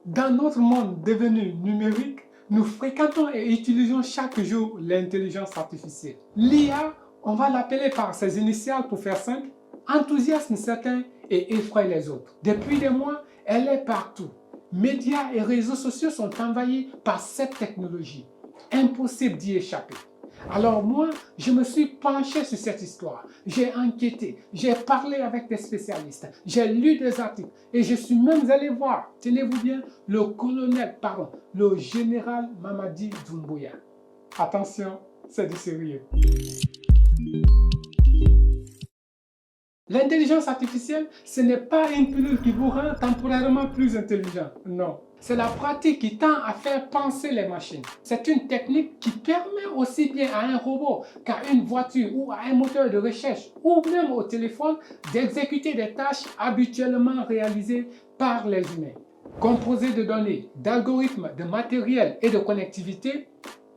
Dans notre monde devenu numérique, nous fréquentons et utilisons chaque jour l'intelligence artificielle. L'IA, on va l'appeler par ses initiales pour faire simple, enthousiasme certains et effraie les autres. Depuis des mois, elle est partout. Médias et réseaux sociaux sont envahis par cette technologie. Impossible d'y échapper. Alors moi, je me suis penché sur cette histoire. J'ai enquêté, j'ai parlé avec des spécialistes, j'ai lu des articles et je suis même allé voir, tenez-vous bien, le général Mamadi Doumbouya. Attention, c'est du sérieux. L'intelligence artificielle, ce n'est pas une pilule qui vous rend temporairement plus intelligent. Non. C'est la pratique qui tend à faire penser les machines. C'est une technique qui permet aussi bien à un robot qu'à une voiture ou à un moteur de recherche ou même au téléphone d'exécuter des tâches habituellement réalisées par les humains. Composée de données, d'algorithmes, de matériel et de connectivité,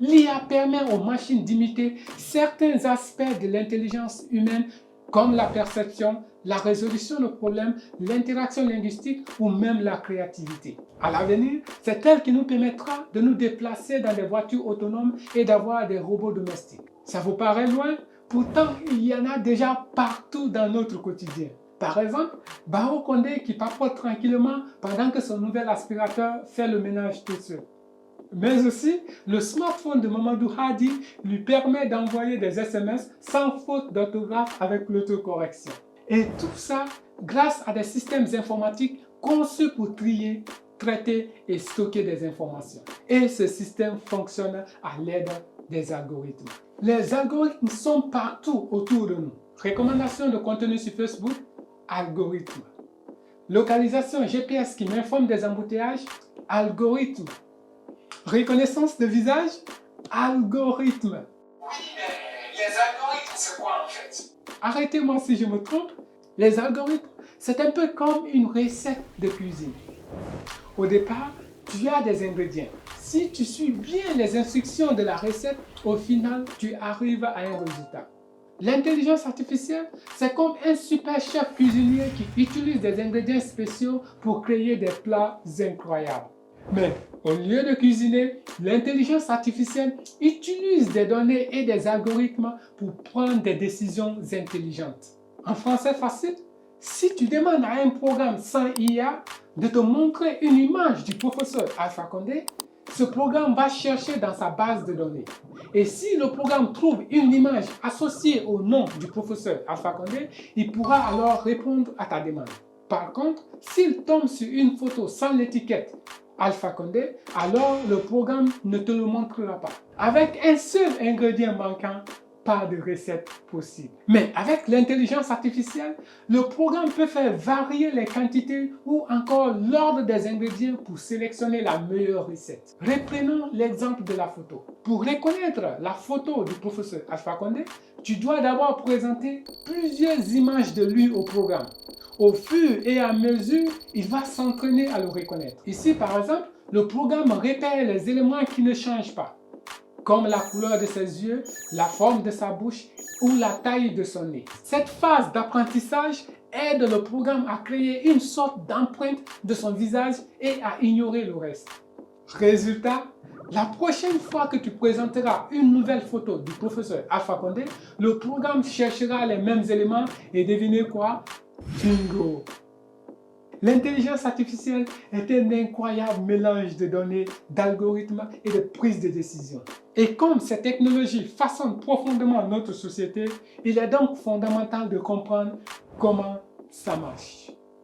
l'IA permet aux machines d'imiter certains aspects de l'intelligence humaine comme la perception, la résolution de problèmes, l'interaction linguistique ou même la créativité. À l'avenir, c'est elle qui nous permettra de nous déplacer dans des voitures autonomes et d'avoir des robots domestiques. Ça vous paraît loin? Pourtant, il y en a déjà partout dans notre quotidien. Par exemple, Bao Condé qui papote tranquillement pendant que son nouvel aspirateur fait le ménage tout seul. Mais aussi, le smartphone de Mamadou Hadi lui permet d'envoyer des SMS sans faute d'orthographe avec l'autocorrection. Et tout ça grâce à des systèmes informatiques conçus pour trier, traiter et stocker des informations. Et ce système fonctionne à l'aide des algorithmes. Les algorithmes sont partout autour de nous. Recommandation de contenu sur Facebook, algorithme. Localisation GPS qui m'informe des embouteillages, algorithme. Reconnaissance de visage, algorithme. Oui, mais les algorithmes, c'est quoi en fait? Arrêtez-moi si je me trompe. Les algorithmes, c'est un peu comme une recette de cuisine. Au départ, tu as des ingrédients. Si tu suis bien les instructions de la recette, au final, tu arrives à un résultat. L'intelligence artificielle, c'est comme un super chef cuisinier qui utilise des ingrédients spéciaux pour créer des plats incroyables. Mais au lieu de cuisiner, l'intelligence artificielle utilise des données et des algorithmes pour prendre des décisions intelligentes. En français facile, si tu demandes à un programme sans IA de te montrer une image du professeur Alpha Condé, ce programme va chercher dans sa base de données. Et si le programme trouve une image associée au nom du professeur Alpha Condé, il pourra alors répondre à ta demande. Par contre, s'il tombe sur une photo sans l'étiquette Alpha Condé, alors le programme ne te le montrera pas. Avec un seul ingrédient manquant, pas de recette possible. Mais avec l'intelligence artificielle, le programme peut faire varier les quantités ou encore l'ordre des ingrédients pour sélectionner la meilleure recette. Reprenons l'exemple de la photo. Pour reconnaître la photo du professeur Alpha Condé, tu dois d'abord présenter plusieurs images de lui au programme. Au fur et à mesure, il va s'entraîner à le reconnaître. Ici, par exemple, le programme repère les éléments qui ne changent pas, comme la couleur de ses yeux, la forme de sa bouche ou la taille de son nez. Cette phase d'apprentissage aide le programme à créer une sorte d'empreinte de son visage et à ignorer le reste. Résultat, la prochaine fois que tu présenteras une nouvelle photo du professeur Alpha Condé, le programme cherchera les mêmes éléments et devinez quoi? Bingo! L'intelligence artificielle est un incroyable mélange de données, d'algorithmes et de prises de décision. Et comme ces technologies façonnent profondément notre société, il est donc fondamental de comprendre comment ça marche.